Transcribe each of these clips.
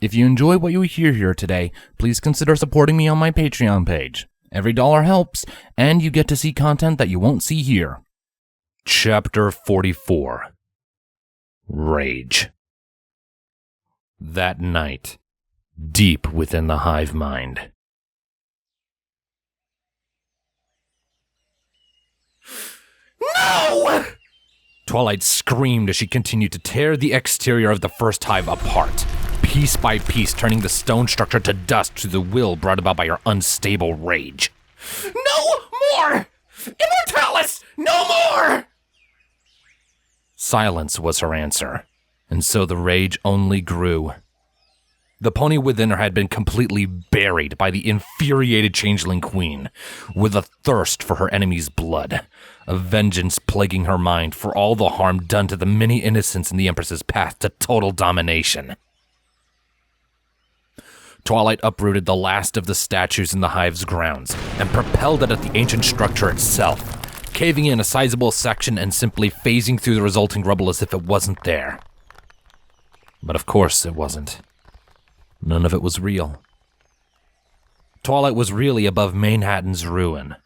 If you enjoy what you hear here today, please consider supporting me on my Patreon page. Every dollar helps, and you get to see content that you won't see here. Chapter 44. Rage. That night, deep within the Hive mind. No! Twilight screamed as she continued to tear the exterior of the first Hive apart, piece by piece, turning the stone structure to dust through the will brought about by her unstable rage. No more! Immortalis! No more! Silence was her answer, and so the rage only grew. The pony within her had been completely buried by the infuriated changeling queen, with a thirst for her enemy's blood, a vengeance plaguing her mind for all the harm done to the many innocents in the Empress's path to total domination. Twilight uprooted the last of the statues in the Hive's grounds and propelled it at the ancient structure itself, caving in a sizable section and simply phasing through the resulting rubble as if it wasn't there. But of course it wasn't. None of it was real. Twilight was really above Manehattan's ruin,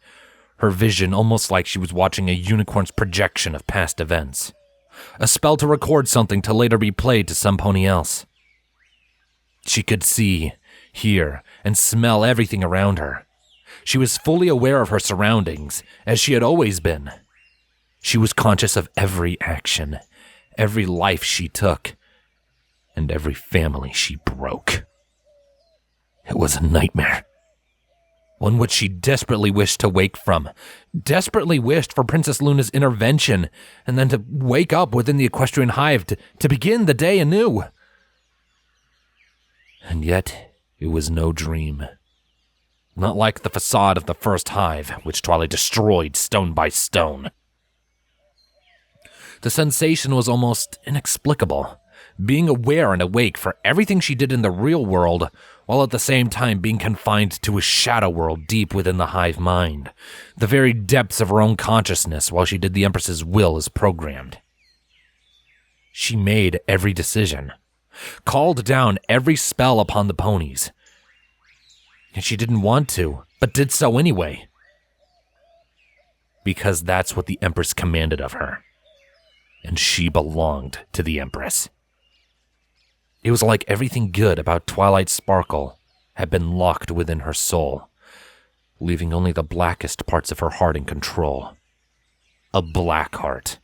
her vision almost like she was watching a unicorn's projection of past events. A spell to record something to later be played to some pony else. She could see, hear, and smell everything around her. She was fully aware of her surroundings, as she had always been. She was conscious of every action, every life she took, and every family she broke. It was a nightmare. One which she desperately wished to wake from, desperately wished for Princess Luna's intervention, and then to wake up within the Equestrian Hive to begin the day anew. And yet, it was no dream. Not like the facade of the first Hive, which Twilight destroyed stone by stone. The sensation was almost inexplicable, being aware and awake for everything she did in the real world, while at the same time being confined to a shadow world deep within the Hive mind, the very depths of her own consciousness while she did the Empress's will as programmed. She made every decision, called down every spell upon the ponies. And she didn't want to, but did so anyway. Because that's what the Empress commanded of her. And she belonged to the Empress. It was like everything good about Twilight Sparkle had been locked within her soul, leaving only the blackest parts of her heart in control. A black heart,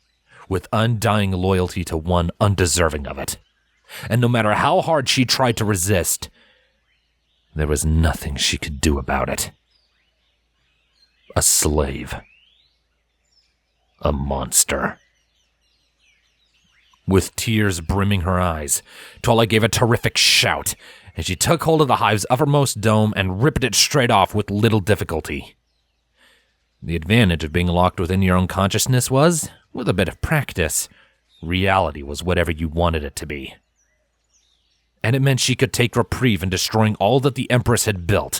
with undying loyalty to one undeserving of it. And no matter how hard she tried to resist, there was nothing she could do about it. A slave. A monster. With tears brimming her eyes, Twilight gave a terrific shout as she took hold of the Hive's uppermost dome and ripped it straight off with little difficulty. The advantage of being locked within your own consciousness was, with a bit of practice, reality was whatever you wanted it to be. And it meant she could take reprieve in destroying all that the Empress had built,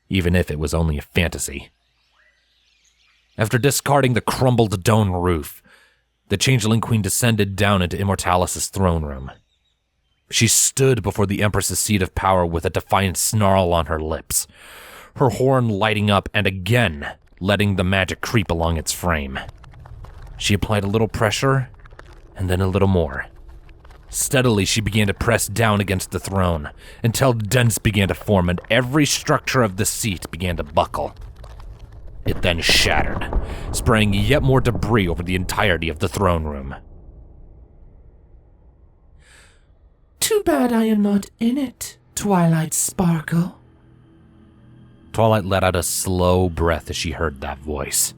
even if it was only a fantasy. After discarding the crumbled dome roof, the changeling queen descended down into Immortalis' throne room. She stood before the Empress's seat of power with a defiant snarl on her lips, her horn lighting up and again letting the magic creep along its frame. She applied a little pressure, and then a little more. Steadily, she began to press down against the throne, until dents began to form and every structure of the seat began to buckle. It then shattered, spraying yet more debris over the entirety of the throne room. Too bad I am not in it, Twilight Sparkle. Twilight let out a slow breath as she heard that voice.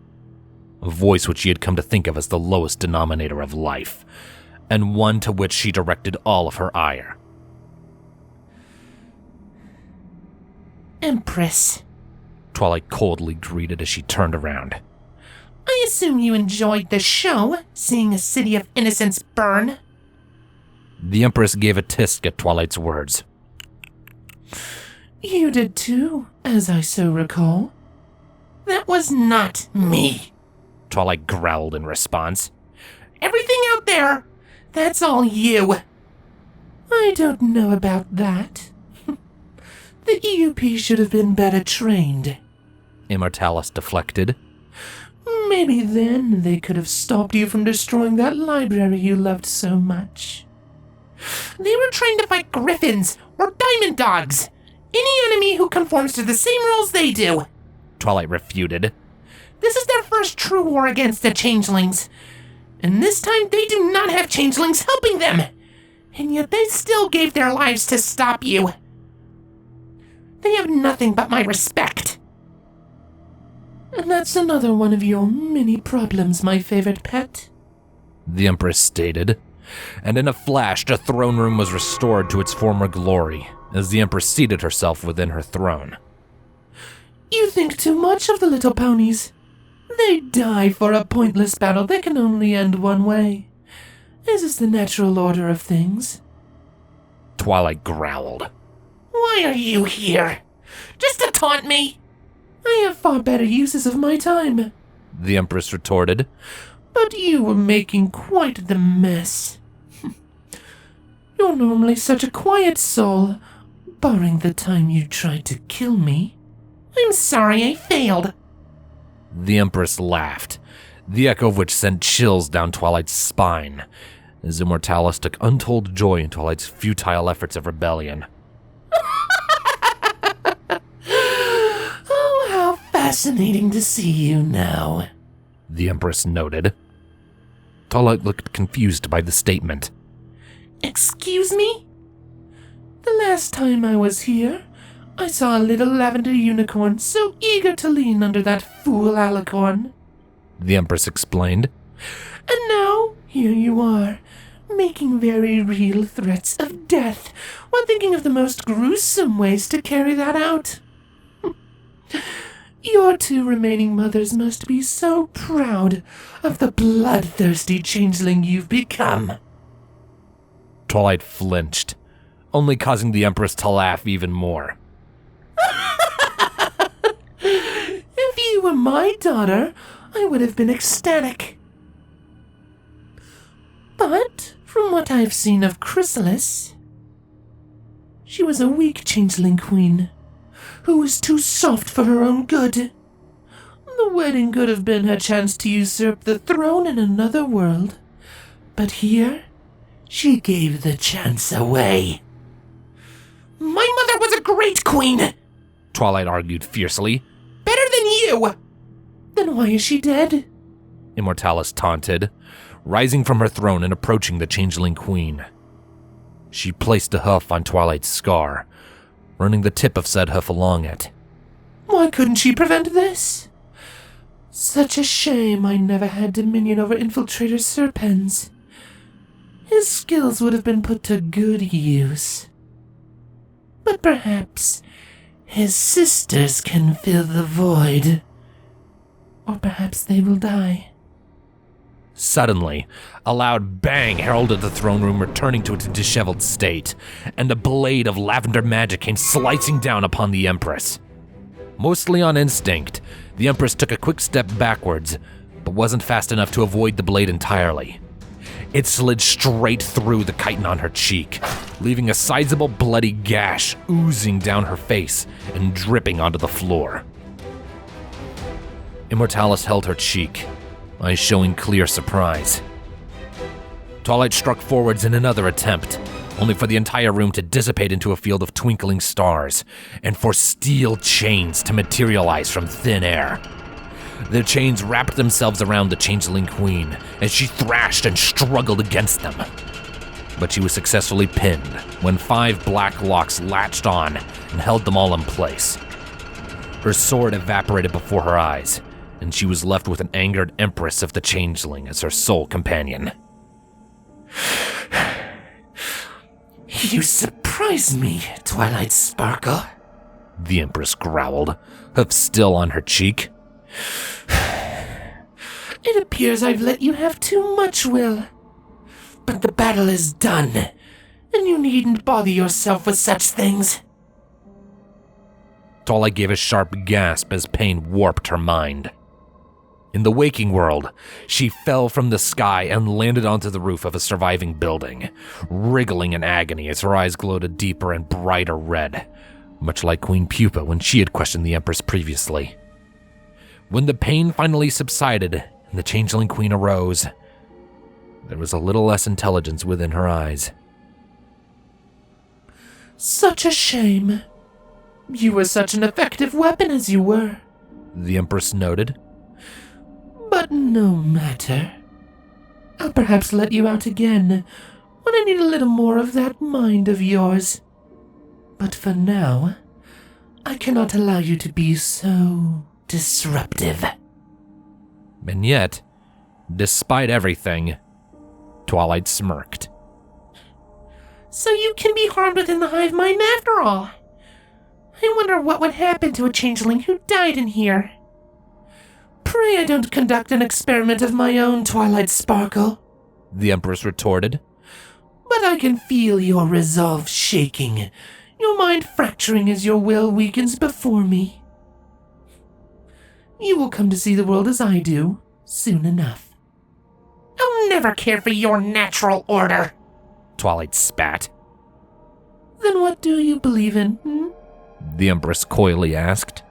A voice which she had come to think of as the lowest denominator of life, and one to which she directed all of her ire. Empress, Twilight coldly greeted as she turned around. I assume you enjoyed the show, seeing a city of innocents burn? The Empress gave a tisk at Twilight's words. You did too, as I so recall. That was not me, Twilight growled in response. Everything out there, that's all you. I don't know about that. The EUP should have been better trained. Immortalis deflected. Maybe then they could have stopped you from destroying that library you loved so much. They were trying to fight griffins or diamond dogs. Any enemy who conforms to the same rules they do. Twilight refuted. This is their first true war against the changelings. And this time they do not have changelings helping them. And yet they still gave their lives to stop you. They have nothing but my respect. And that's another one of your many problems, my favorite pet. The Empress stated. And in a flash, the throne room was restored to its former glory, as the Empress seated herself within her throne. You think too much of the little ponies. They die for a pointless battle that can only end one way. This is the natural order of things. Twilight growled. Why are you here? Just to taunt me? I have far better uses of my time, The Empress retorted. But you were making quite the mess. You're normally such a quiet soul, barring the time you tried to kill me. I'm sorry I failed. The Empress laughed, the echo of which sent chills down Twilight's spine, as Immortalis took untold joy in Twilight's futile efforts of rebellion. Oh, how fascinating to see you now, The Empress noted. Twilight looked confused by the statement. Excuse me? The last time I was here, I saw a little lavender unicorn so eager to lean under that fool alicorn. The Empress explained. And now, here you are, making very real threats of death while thinking of the most gruesome ways to carry that out. Your two remaining mothers must be so proud of the bloodthirsty changeling you've become. Twilight flinched, only causing the Empress to laugh even more. If you were my daughter, I would have been ecstatic. But from what I've seen of Chrysalis, she was a weak changeling queen who was too soft for her own good. The wedding could have been her chance to usurp the throne in another world, but here, she gave the chance away. My mother was a great queen, Twilight argued fiercely. Better than you! Then why is she dead? Immortalis taunted, rising from her throne and approaching the changeling queen. She placed a hoof on Twilight's scar, running the tip of said hoof along it. Why couldn't she prevent this? Such a shame I never had dominion over Infiltrator Serpens. His skills would have been put to good use. But perhaps his sisters can fill the void. Or perhaps they will die. Suddenly, a loud bang heralded the throne room returning to its disheveled state, and a blade of lavender magic came slicing down upon the Empress. Mostly on instinct, the Empress took a quick step backwards, but wasn't fast enough to avoid the blade entirely. It slid straight through the chitin on her cheek, leaving a sizable bloody gash oozing down her face and dripping onto the floor. Immortalis held her cheek, eyes showing clear surprise. Twilight struck forwards in another attempt, only for the entire room to dissipate into a field of twinkling stars, and for steel chains to materialize from thin air. The chains wrapped themselves around the changeling queen as she thrashed and struggled against them. But she was successfully pinned when 5 black locks latched on and held them all in place. Her sword evaporated before her eyes, and she was left with an angered Empress of the Changeling as her sole companion. You surprise me, Twilight Sparkle, the Empress growled, hoof still on her cheek. It appears I've let you have too much will. But the battle is done, and you needn't bother yourself with such things. Twilight gave a sharp gasp as pain warped her mind. In the waking world, she fell from the sky and landed onto the roof of a surviving building, wriggling in agony as her eyes glowed a deeper and brighter red, much like Queen Pupa when she had questioned the Empress previously. When the pain finally subsided and the Changeling Queen arose, there was a little less intelligence within her eyes. Such a shame. You were such an effective weapon as you were, the Empress noted. But no matter. I'll perhaps let you out again when I need a little more of that mind of yours. But for now, I cannot allow you to be so disruptive. And yet, despite everything, Twilight smirked. So you can be harmed within the Hive mind after all. I wonder what would happen to a changeling who died in here. Pray I don't conduct an experiment of my own, Twilight Sparkle, the Empress retorted. But I can feel your resolve shaking, your mind fracturing as your will weakens before me. You will come to see the world as I do, soon enough. I'll never care for your natural order, Twilight spat. Then what do you believe in, the Empress coyly asked.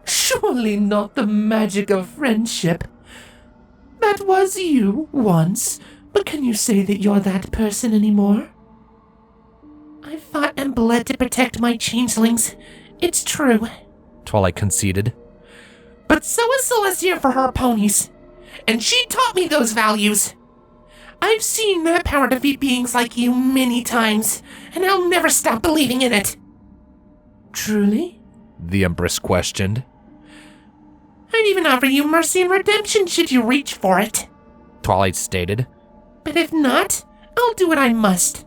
Surely not the magic of friendship. That was you once, but can you say that you're that person anymore? I fought and bled to protect my changelings. It's true, Twilight conceded. But so is Celestia for her ponies, and she taught me those values. I've seen that power defeat beings like you many times, and I'll never stop believing in it. Truly? The Empress questioned. I'd even offer you mercy and redemption should you reach for it, Twilight stated. But if not, I'll do what I must.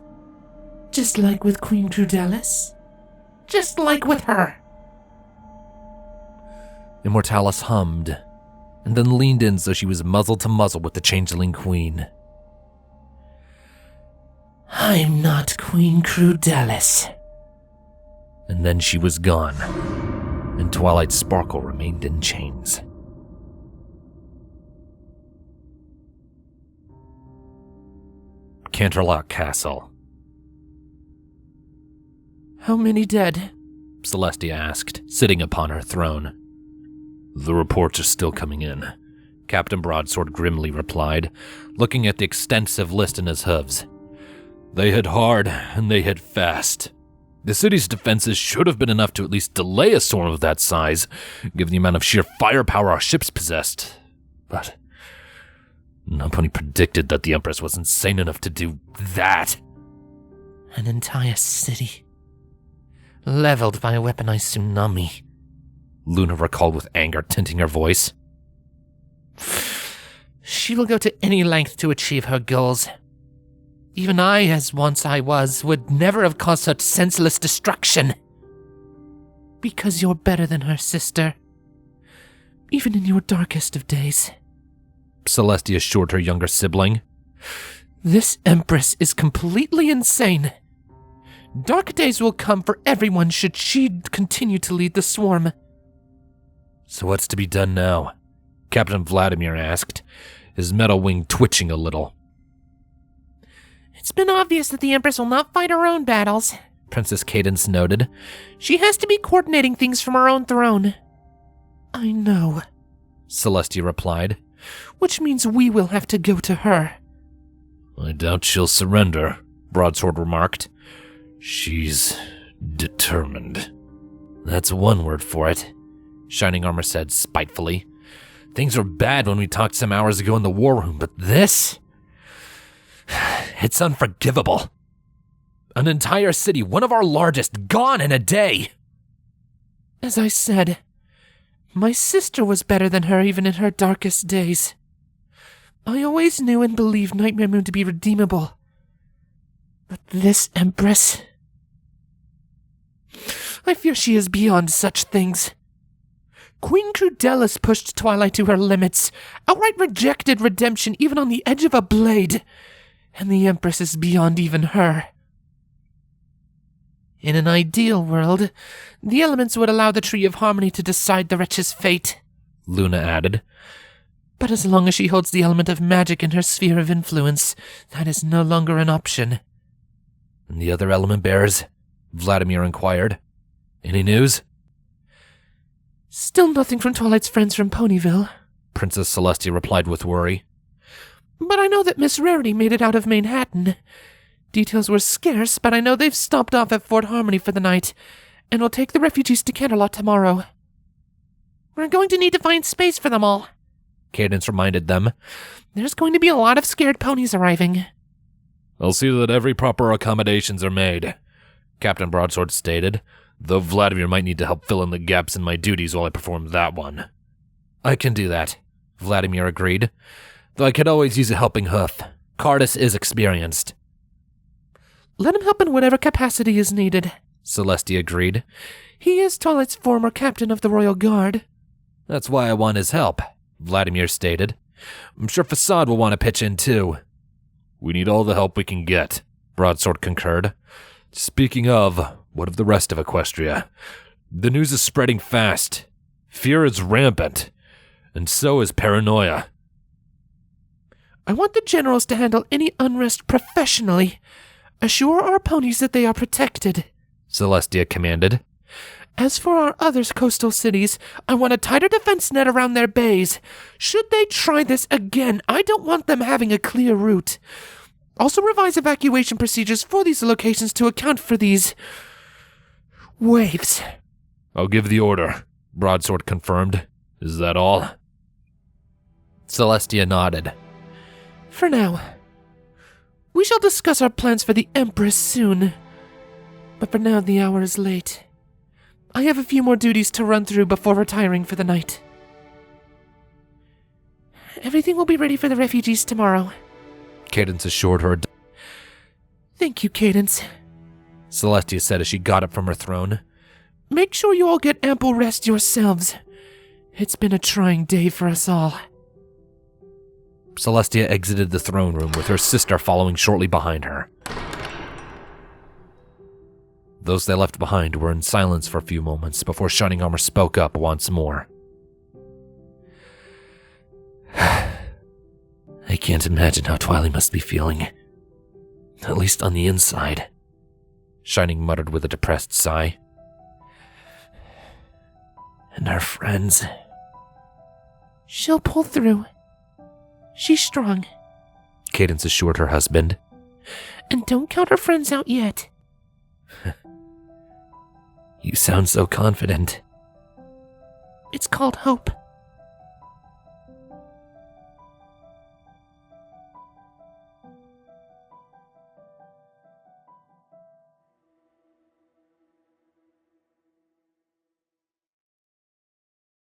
Just like with Queen Crudelis. Just like with her. Immortalis hummed, and then leaned in so she was muzzle to muzzle with the Changeling Queen. I'm not Queen Crudelis. And then she was gone, and Twilight Sparkle remained in chains. Canterlot Castle. How many dead? Celestia asked, sitting upon her throne. The reports are still coming in, Captain Broadsword grimly replied, looking at the extensive list in his hooves. They hit hard, and they hit fast. The city's defenses should have been enough to at least delay a storm of that size, given the amount of sheer firepower our ships possessed. But nobody predicted that the Empress was insane enough to do that. An entire city, leveled by a weaponized tsunami, Luna recalled with anger tinting her voice. She will go to any length to achieve her goals. Even I, as once I was, would never have caused such senseless destruction. Because you're better than her, sister. Even in your darkest of days. Celestia assured her younger sibling. This Empress is completely insane. Dark days will come for everyone should she continue to lead the swarm. So what's to be done now? Captain Vladimir asked, his metal wing twitching a little. It's been obvious that the Empress will not fight her own battles, Princess Cadence noted. She has to be coordinating things from her own throne. I know, Celestia replied. Which means we will have to go to her. I doubt she'll surrender, Broadsword remarked. She's determined. That's one word for it, Shining Armor said spitefully. Things were bad when we talked some hours ago in the war room, but this? It's unforgivable. An entire city, one of our largest, gone in a day. As I said, my sister was better than her even in her darkest days. I always knew and believed Nightmare Moon to be redeemable. But this Empress... I fear she is beyond such things. Queen Crudelis pushed Twilight to her limits, outright rejected redemption even on the edge of a blade, and the Empress is beyond even her. In an ideal world, the elements would allow the Tree of Harmony to decide the wretch's fate, Luna added. But as long as she holds the element of magic in her sphere of influence, that is no longer an option. And the other element bearers? Vladimir inquired. Any news? Still nothing from Twilight's friends from Ponyville, Princess Celestia replied with worry. But I know that Miss Rarity made it out of Manehattan. Details were scarce, but I know they've stopped off at Fort Harmony for the night, and will take the refugees to Canterlot tomorrow. We're going to need to find space for them all, Cadence reminded them. There's going to be a lot of scared ponies arriving. I'll see that every proper accommodations are made, Captain Broadsword stated, though Vladimir might need to help fill in the gaps in my duties while I perform that one. I can do that, Vladimir agreed, though I could always use a helping hoof. Cardus is experienced. Let him help in whatever capacity is needed, Celestia agreed. He is Twilight's former captain of the Royal Guard. That's why I want his help, Vladimir stated. I'm sure Facade will want to pitch in too. We need all the help we can get, Broadsword concurred. Speaking of, what of the rest of Equestria? The news is spreading fast. Fear is rampant, and so is paranoia. I want the generals to handle any unrest professionally. Assure our ponies that they are protected, Celestia commanded. As for our other coastal cities, I want a tighter defense net around their bays. Should they try this again, I don't want them having a clear route. Also revise evacuation procedures for these locations to account for these waves. I'll give the order, Broadsword confirmed. Is that all? Celestia nodded. For now. We shall discuss our plans for the Empress soon. But for now, the hour is late. I have a few more duties to run through before retiring for the night. Everything will be ready for the refugees tomorrow, Cadence assured her. Thank you, Cadence, Celestia said as she got up from her throne. Make sure you all get ample rest yourselves. It's been a trying day for us all. Celestia exited the throne room with her sister following shortly behind her. Those they left behind were in silence for a few moments before Shining Armor spoke up once more. I can't imagine how Twilight must be feeling. At least on the inside, Shining muttered with a depressed sigh. And our friends. She'll pull through. She's strong, Cadence assured her husband. And don't count her friends out yet. You sound so confident. It's called hope.